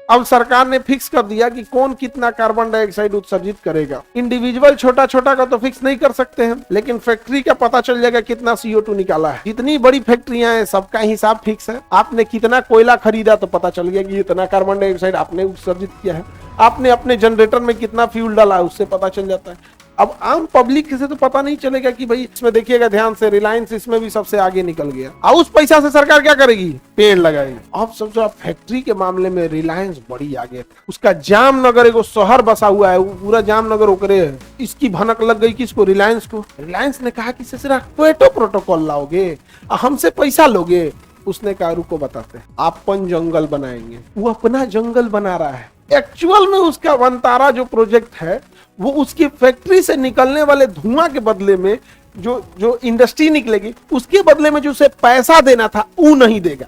अब सरकार ने फिक्स कर दिया कि कौन कितना कार्बन डाइऑक्साइड उत्सर्जित करेगा। इंडिविजुअल छोटा छोटा का तो फिक्स नहीं कर सकते हैं, लेकिन फैक्ट्री का पता चल जाएगा कितना CO2 निकाला है। जितनी बड़ी फैक्ट्रियां हैं सबका हिसाब फिक्स है। आपने कितना कोयला खरीदा तो पता चल गया कि इतना कार्बन डाइऑक्साइड आपने उत्सर्जित किया है। आपने अपने जनरेटर में कितना फ्यूल डाला है उससे पता चल जाता है। अब आम पब्लिक से तो पता नहीं चलेगा कि भाई इसमें देखिएगा ध्यान से, रिलायंस इसमें भी सबसे आगे निकल गया। और उस पैसा से सरकार क्या करेगी? पेड़ लगाएगी। अब समझो आप फैक्ट्री के मामले में रिलायंस बड़ी आगे। उसका जामनगर एगो शहर बसा हुआ है, वो पूरा जामनगर ओकरे है। इसकी भनक लग गई किसको? रिलायंस को। रिलायंस ने कहा कि सिर्फ क्योटो प्रोटोकॉल लाओगे, हमसे पैसा लोगे। उसने कहा रुको बताते हैं, अपन जंगल बनाएंगे। वो अपना जंगल बना रहा है। एक्चुअल में उसका वनतारा जो प्रोजेक्ट है वो उसकी फैक्ट्री से निकलने वाले धुआं के बदले में जो इंडस्ट्री निकलेगी उसके बदले में जो उसे पैसा देना था वो नहीं देगा।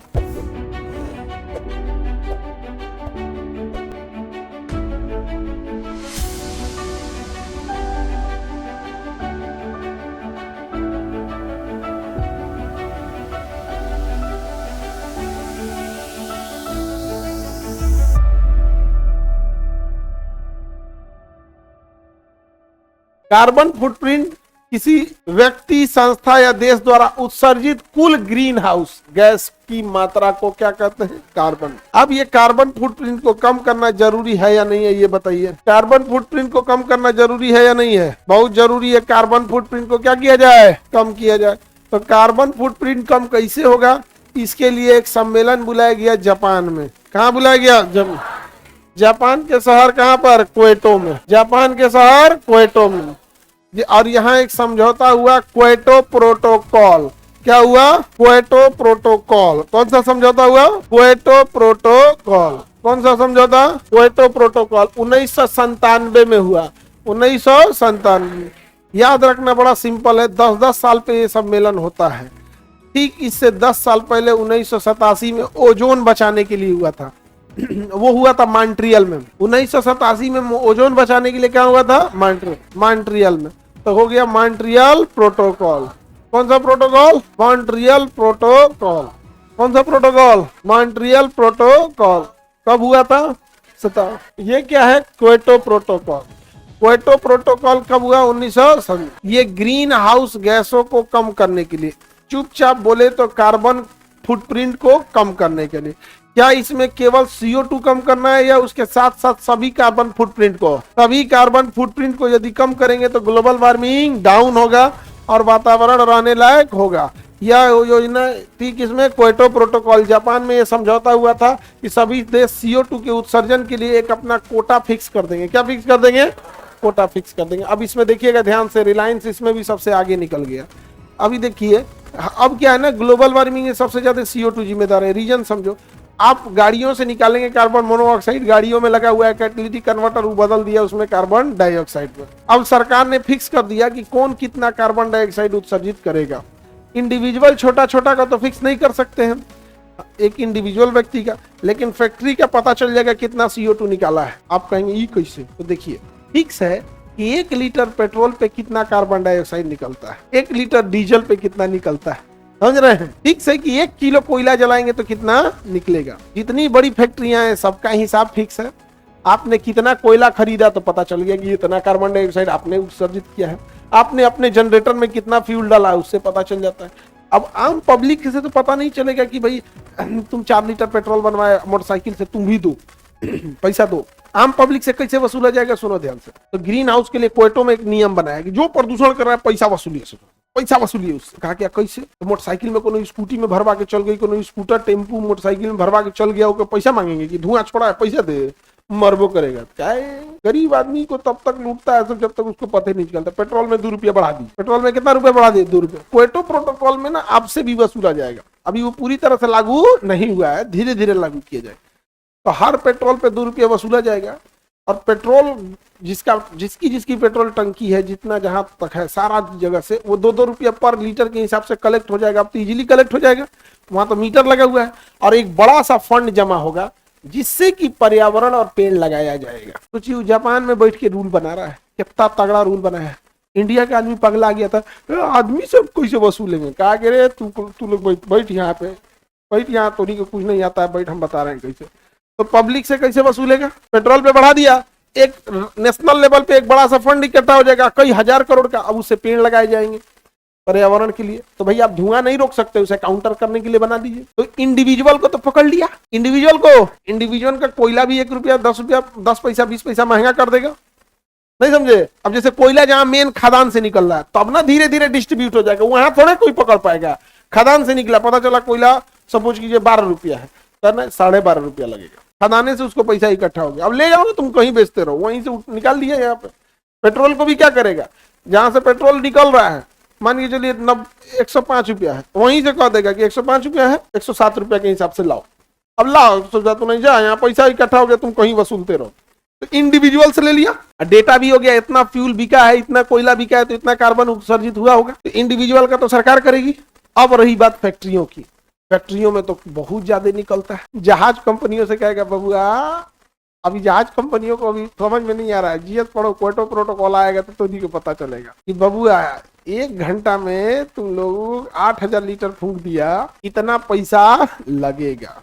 कार्बन फुटप्रिंट किसी व्यक्ति, संस्था या देश द्वारा उत्सर्जित कुल ग्रीन हाउस गैस की मात्रा को क्या कहते हैं? कार्बन। अब ये कार्बन फुटप्रिंट को कम करना जरूरी है या नहीं है, ये बताइए। कार्बन फुटप्रिंट को कम करना जरूरी है या नहीं है? बहुत जरूरी है। कार्बन फुटप्रिंट को क्या किया जाए? कम किया जाए। तो कार्बन फुटप्रिंट कम कैसे होगा? इसके लिए एक सम्मेलन बुलाया गया जापान में। कहाँ बुलाया गया? जापान के शहर कहाँ पर? क्योटो में। जापान के शहर क्योटो में। और यहाँ एक समझौता हुआ, क्योटो प्रोटोकॉल। क्या हुआ? Kyoto protocol. कौन सा समझौता हुआ? Kyoto protocol. कौन सा समझौता? क्योटो प्रोटोकॉल 1997 में हुआ। 1997। याद रखना बड़ा सिंपल है, 10-10 साल पे ये सम्मेलन होता है। ठीक इससे 10 साल पहले 1987 में ओजोन बचाने के लिए हुआ था। वो हुआ था मॉन्ट्रियल में। 1987 में ओजोन बचाने के लिए क्या हुआ था? मॉन्ट्रियल में। तो हो गया मॉन्ट्रियल प्रोटोकॉल। कौन सा प्रोटोकॉल? Montreal protocol. कौन सा प्रोटोकॉल? Montreal protocol. कब हुआ था? ये क्या है? Kyoto protocol. क्योटो प्रोटोकॉल कब हुआ? 1900। ये ग्रीन हाउस गैसों को कम करने के लिए, चुपचाप बोले तो कार्बन फुटप्रिंट को कम करने के लिए। क्या इसमें केवल CO2 कम करना है या उसके साथ साथ सभी कार्बन फुटप्रिंट को? सभी कार्बन फुटप्रिंट को यदि कम करेंगे तो ग्लोबल वार्मिंग डाउन होगा और वातावरण रहने लायक होगा। यह योजना ठीक इसमें क्योटो प्रोटोकॉल, जापान में यह समझौता हुआ था कि सभी देश CO2 के उत्सर्जन के लिए एक अपना कोटा फिक्स कर देंगे। क्या फिक्स कर देंगे? कोटा फिक्स कर देंगे। अब इसमें देखिएगा ध्यान से, रिलायंस इसमें भी सबसे आगे निकल गया। अभी देखिए अब क्या है ना, ग्लोबल वार्मिंग में सबसे ज्यादा CO2 जिम्मेदार है। रीजन समझो, आप गाड़ियों से निकालेंगे कार्बन मोनोऑक्साइड, गाड़ियों में लगा हुआ है कैटेलिटिक कन्वर्टर, वो बदल दिया उसमें कार्बन डाइऑक्साइड में। अब सरकार ने फिक्स कर दिया कि कौन कितना कार्बन डाइऑक्साइड उत्सर्जित करेगा। इंडिविजुअल छोटा छोटा का तो फिक्स नहीं कर सकते हैं, एक इंडिविजुअल व्यक्ति का, लेकिन फैक्ट्री का पता चल जाएगा कितना CO2 निकाला है। आप कहेंगे ये कैसे? तो देखिए फिक्स है कि 1 लीटर पेट्रोल पे कितना कार्बन डाइऑक्साइड निकलता है, 1 लीटर डीजल पे कितना निकलता है। समझ रहे हैं? फिक्स है कि 1 किलो कोयला जलाएंगे तो कितना निकलेगा। जितनी बड़ी फैक्ट्रियां हैं सबका हिसाब फिक्स है। आपने कितना कोयला खरीदा तो पता चल गया कि इतना कार्बन डाइऑक्साइड आपने उत्सर्जित किया है। आपने अपने जनरेटर में कितना फ्यूल डाला है उससे पता चल जाता है। अब आम पब्लिक से तो पता नहीं चलेगा कि भाई तुम 4 लीटर पेट्रोल बनवाए मोटरसाइकिल से, तुम भी दो पैसा दो। आम पब्लिक से कैसे वसूला जाएगा? सुनो ध्यान से। तो ग्रीन हाउस के लिए क्योटो में एक नियम बनाया कि जो प्रदूषण कर रहा है पैसा वसूलिए, पैसा वसूलिए उससे। कहा क्या? कैसे? तो मोटरसाइकिल में कोनो स्कूटी में भरवा के चल गई, कोनो स्कूटर टेम्पू मोटरसाइकिल में भरवा के चल गया, पैसा मांगेंगे कि धुआं छोड़ा है पैसा दे, मरबो करेगा। क्या है, गरीब आदमी को तब तक लूटता है जब तक उसको पता ही नहीं चलता। पेट्रोल में 2 रुपया बढ़ा दी, पेट्रोल में कितना रुपया बढ़ा दिए? 2 रुपया। क्योटो प्रोटोकॉल में ना आपसे भी वसूला जाएगा। अभी वो पूरी तरह से लागू नहीं हुआ है, धीरे धीरे लागू किया जाएगा। तो हर पेट्रोल पे 2 रुपया वसूला जाएगा। और पेट्रोल जिसकी पेट्रोल टंकी है, जितना जहां तक है सारा जगह से, वो 2-2 रुपया पर लीटर के हिसाब से कलेक्ट हो जाएगा। अब तो इजीली कलेक्ट हो जाएगा, वहां तो मीटर लगा हुआ है। और एक बड़ा सा फंड जमा होगा जिससे कि पर्यावरण और पेड़ लगाया जाएगा। सोचिए जापान में बैठ के रूल बना रहा है, कितना तगड़ा रूल बनाया है। इंडिया के आदमी पगला गया था, आदमी सब कैसे वसूलेंगे। कहा कि रे तू लोग बैठ यहाँ पे, बैठ यहाँ, तो नहीं कुछ नहीं आता है, बैठ हम बता रहे हैं कैसे। तो पब्लिक से कैसे वसूलेगा? पेट्रोल पे बढ़ा दिया, एक नेशनल लेवल पे एक बड़ा सा फंड इकट्ठा हो जाएगा कई हजार करोड़ का, अब उससे पेड़ लगाए जाएंगे पर्यावरण के लिए। तो भाई आप धुआं नहीं रोक सकते, उसे काउंटर करने के लिए बना दीजिए। तो इंडिविजुअल को तो पकड़ लिया, इंडिविजुअल का कोयला भी 1 रुपया 10 रुपया 10 पैसा 20 पैसा महंगा कर देगा, नहीं समझे? अब जैसे कोयला जहां मेन खदान से निकल रहा है, तो अब ना धीरे धीरे डिस्ट्रीब्यूट हो जाएगा, वहां थोड़े कोई पकड़ पाएगा। खदान से निकला, पता चला कोयला सपोज कीजिए 12 रुपया है, करना 12.5 रुपया लगेगा, खदाने से उसको पैसा इकट्ठा हो गया, अब ले जाओ ना, तुम कहीं बेचते रहो, वहीं से निकाल दिया। यहाँ पे पेट्रोल को भी क्या करेगा, जहां से पेट्रोल निकल रहा है, मान के चलिए 105 रुपया है, वहीं से कह देगा कि 105 रुपया है, 107 रुपया के हिसाब से लाओ। अब लाओ, सोचा तो नहीं जा, यहाँ पैसा इकट्ठा हो गया, तुम कहीं वसूलते रहो। तो इंडिविजुअल से ले लिया, डेटा भी हो गया, इतना फ्यूल बिका है, इतना कोयला बिका है, तो इतना कार्बन उत्सर्जित हुआ होगा। तो इंडिविजुअल का तो सरकार करेगी। अब रही बात फैक्ट्रियों की, फैक्ट्रियों में तो बहुत ज्यादा निकलता है। जहाज कंपनियों से कहेगा बबुआ, अभी जहाज कंपनियों को अभी समझ में नहीं आ रहा है, जीएस पढ़ो, क्योटो प्रोटोकॉल आएगा तो इन्हीं को पता चलेगा कि बबुआ 1 घंटा में तुम लोग 8000 लीटर फूंक दिया, इतना पैसा लगेगा,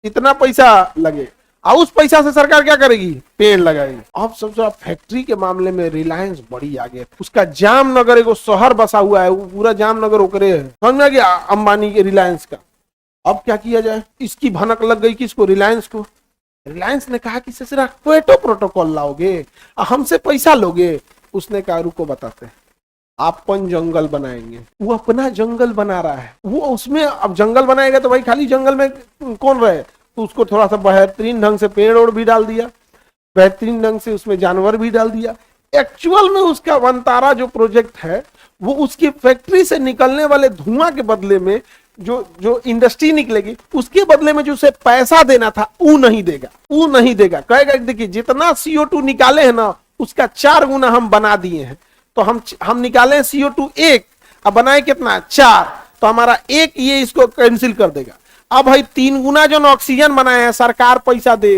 इतना पैसा लगेगा। और उस पैसा से सरकार क्या करेगी, पेड़ लगाएगी। अब सबसे फैक्ट्री के मामले में रिलायंस बड़ी आगे, उसका जामनगर एगो शहर बसा हुआ है, वो पूरा जामनगर ओकरे है, समझ में आ गया, अंबानी के रिलायंस का। अब क्या किया जाए, इसकी भनक लग गई किसको, रिलायंस को। रिलायंस ने कहा कि सिर्फ क्योटो प्रोटोकॉल लाओगे, हमसे पैसा लोगे। उसने कहा रुको बताते हैं, अपन जंगल बनाएंगे। वो अपना जंगल बना रहा है, वो उसमें अब जंगल बनाएगा तो भाई खाली जंगल में कौन रहे, तो उसको थोड़ा सा बेहतरीन ढंग से पेड़ और भी डाल दिया, बेहतरीन ढंग से उसमें जानवर भी डाल दिया। एक्चुअल में उसका वनतारा जो प्रोजेक्ट है, वो उसकी फैक्ट्री से निकलने वाले धुआं के बदले में जो इंडस्ट्री निकलेगी, उसके बदले में जो उसे पैसा देना था वो नहीं देगा, वो नहीं देगा। कहेगा देखिए जितना CO2 निकाले हैं ना, उसका 4 गुना हम बना दिए हैं, तो हम निकाले CO2 1, अब बनाए कितना 4, तो हमारा 1 ये इसको कैंसिल कर देगा। अब भाई 3 गुना जो ऑक्सीजन बनाए हैं, सरकार पैसा दे,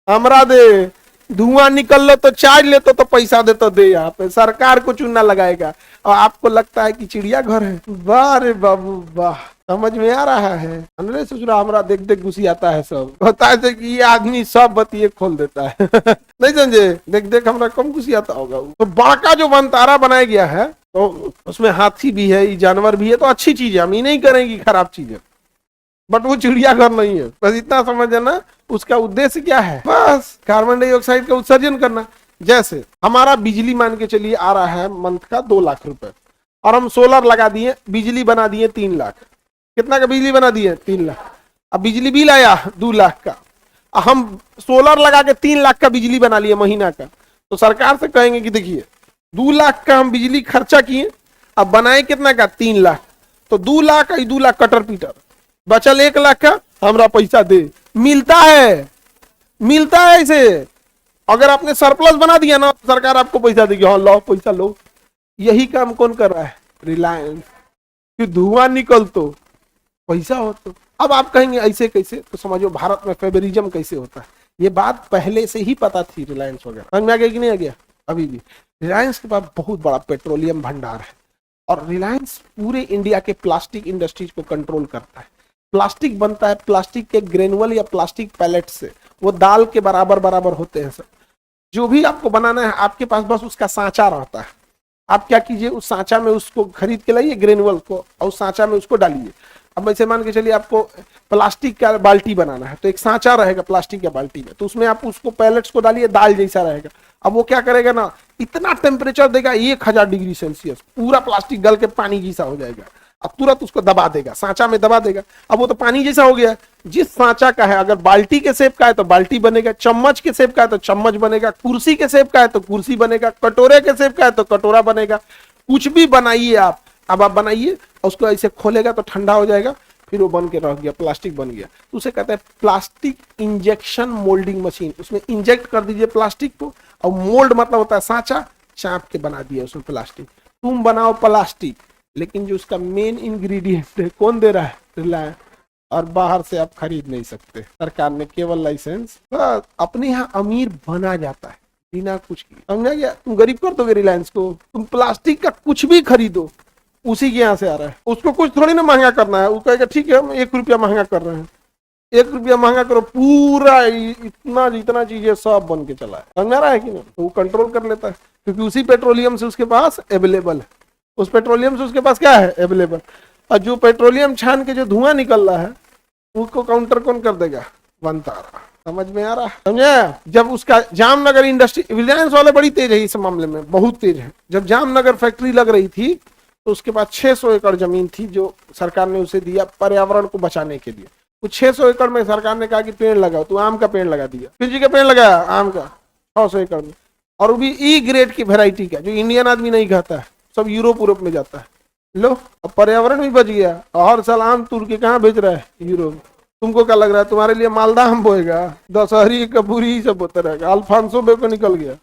हमरा दे, धुआं निकल लो तो चार्ज ले तो पैसा दे तो दे, यहाँ पे सरकार को चूना लगाएगा। और आपको लगता है कि चिड़िया घर है, वाह रे बाबू वाह, समझ में आ रहा है। अनरे ससुरा हमरा देख देख घुसी आता है, सब होता है कि ये आदमी सब बतिये खोल देता है नहीं समझे, देख देख हमरा कम घुसी आता होगा। तो बाका जो वनतारा बनाया गया है, तो उसमें हाथी भी है, जानवर भी है, तो अच्छी चीज है, हम ही नहीं करेंगे खराब चीज है, बट वो चिड़ियाघर नहीं है। बस इतना समझ ना, उसका उद्देश्य क्या है, बस कार्बन डाइऑक्साइड का उत्सर्जन करना। जैसे हमारा बिजली मान के चलिए आ रहा है मंथ का 2 लाख रुपए, और हम सोलर लगा दिए, बिजली बना दिए 3 लाख। कितना का बिजली बना दिए, 3 लाख। अब बिजली बिल आया 2 लाख का, हम सोलर लगा के 3 लाख का बिजली बना लिए महीना का, तो सरकार से कहेंगे कि देखिए 2 लाख का हम बिजली खर्चा किए, अब बनाए कितना का 3 लाख, तो 2 लाख 2 लाख कटर पीटर, बचल 1 लाख का हमरा पैसा दे। मिलता है, मिलता है ऐसे। अगर आपने सरप्लस बना दिया ना, सरकार आपको पैसा देगी, हाँ लो पैसा लो। यही काम कौन कर रहा है, रिलायंस। कि धुआं निकल तो पैसा हो। तो अब आप कहेंगे ऐसे कैसे, तो समझो भारत में फेवरिज्म कैसे होता है। ये बात पहले से ही पता थी रिलायंस वगैरह, समझ में आ गया कि नहीं आ गया। अभी भी रिलायंस के पास बहुत बड़ा पेट्रोलियम भंडार है, और रिलायंस पूरे इंडिया के प्लास्टिक इंडस्ट्रीज को कंट्रोल करता है। प्लास्टिक बनता है प्लास्टिक के ग्रेनुअल या प्लास्टिक पैलेट से, वो दाल के बराबर बराबर होते हैं सब। जो भी आपको बनाना है, आपके पास बस उसका सांचा रहता है। आप क्या कीजिए, उस सांचा में उसको खरीद के लाइए ग्रेनुअल को, और उस सांचा में उसको डालिए। अब ऐसे मान के चलिए आपको प्लास्टिक का बाल्टी बनाना है, तो एक सांचा रहेगा प्लास्टिक के बाल्टी में, तो उसमें आप उसको पैलेट्स को डालिए, दाल जैसा रहेगा। अब वो क्या करेगा ना, इतना टेम्परेचर देगा 1000 डिग्री सेल्सियस, पूरा प्लास्टिक गल के पानी जैसा हो जाएगा। अब तुरंत उसको दबा देगा, सांचा में दबा देगा। अब वो तो पानी जैसा हो गया। जिस सांचा का है, अगर बाल्टी के शेप का है तो बाल्टी बनेगा, चम्मच के शेप का है तो चम्मच बनेगा, कुर्सी के शेप का है तो कुर्सी बनेगा, कटोरे के शेप का है तो कटोरा बनेगा। कुछ भी बनाइए आप, अब आप बनाइए, उसको ऐसे खोलेगा तो ठंडा हो जाएगा, फिर वो बन के रह गया, प्लास्टिक बन गया। तो उसे कहते हैं प्लास्टिक इंजेक्शन मोल्डिंग मशीन। उसमें इंजेक्ट कर दीजिए प्लास्टिक को, और मोल्ड मतलब होता है सांचा, चाप के बना दिया उसमें प्लास्टिक। तुम बनाओ प्लास्टिक, लेकिन जो उसका मेन इंग्रेडिएंट है कौन दे रहा है, रिलायंस। और बाहर से आप खरीद नहीं सकते, सरकार ने केवल लाइसेंस। अपने यहाँ अमीर बना जाता है बिना कुछ किए, समझा गया। तुम गरीब कर दोगे रिलायंस को। तुम प्लास्टिक का कुछ भी खरीदो, उसी के यहाँ से आ रहा है, उसको कुछ थोड़ी ना महंगा करना है। वो कहेगा ठीक है हम 1 रुपया महंगा कर रहे हैं, 1 रुपया महंगा करो, पूरा इतना जितना चीजें सब बन के चला है। समझ आ रहा है कि नहीं? तो वो कंट्रोल कर लेता है, क्योंकि उसी पेट्रोलियम से उसके पास अवेलेबल है, उस पेट्रोलियम से उसके पास क्या है, अवेलेबल। और जो पेट्रोलियम छान के जो धुआं निकल रहा है उसको काउंटर कौन कर देगा, वंतारा। समझ में आ रहा है? समझे? जब उसका जामनगर इंडस्ट्री, रिलायंस वाले बड़ी तेज है इस मामले में, बहुत तेज है। जब जामनगर फैक्ट्री लग रही थी तो उसके पास 600 एकड़ जमीन थी जो सरकार ने उसे दिया पर्यावरण को बचाने के लिए। कुछ 600 एकड़ में सरकार ने कहा कि पेड़ लगाओ, तो आम का पेड़ लगा दिया, किसी का पेड़ लगाया आम का 600 एकड़ में, और वो भी ई ग्रेड की वेराइटी का, जो इंडियन आदमी नहीं खाता है, सब यूरोप में जाता है। लो, अब पर्यावरण भी बच गया, और हर साल आम तोड़ के कहाँ भेज रहा है, यूरोप। तुमको क्या लग रहा है तुम्हारे लिए मालदा आम बोएगा, दशहरी कपूरी सब होता रहेगा, अल्फांसो बे को निकल गया।